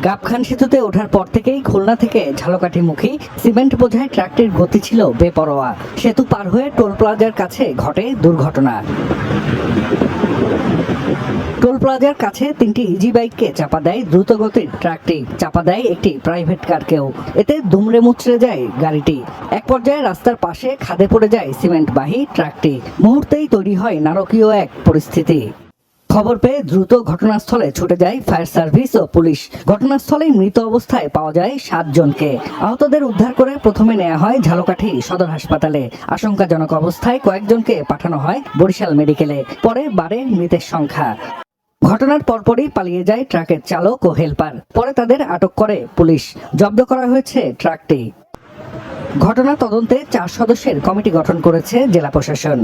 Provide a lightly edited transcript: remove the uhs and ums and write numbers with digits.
গাবখান সেতুতে ওঠার পর থেকেই খুলনা থেকে ঝালকাঠিমুখী সিমেন্ট বোঝাই ট্রাকটির গতি ছিল বেপরোয়া। সেতু পার হয়ে টোল প্লাজার কাছে ঘটে দুর্ঘটনা। টোল প্লাজার কাছে 3টি ইজি বাইককে চাপা দেয় দ্রুতগতির ট্রাকটি, চাপা দেয় একটি প্রাইভেট কারকেও। এতে দুমড়ে মুচড়ে যায় গাড়িটি। এক পর্যায়ে রাস্তার পাশে খাদে পড়ে যায় সিমেন্টবাহী ট্রাকটি। মুহূর্তেই তৈরি হয় নারকীয় এক পরিস্থিতি। খবর পেয়ে দ্রুত ঘটনাস্থলে ছুটে যায় ফায়ার সার্ভিস ও পুলিশ। ঘটনাস্থলেই মৃত অবস্থায় পাওয়া যায় 7 জনকে। আহতদের উদ্ধার করে প্রথমে নেওয়া হয় ঝালকাঠি সদর হাসপাতালে। আশঙ্কাজনক অবস্থায় কয়েকজনকে পাঠানো হয় বরিশাল মেডিকেলে। পরে বাড়ে মৃতের সংখ্যা। ঘটনার পরপরই পালিয়ে যায় ট্রাকের চালক ও হেলপার। পরে তাদের আটক করে পুলিশ। জব্দ করা হয়েছে ট্রাকটি। ঘটনা তদন্তে 4 সদস্যের কমিটি গঠন করেছে জেলা প্রশাসন।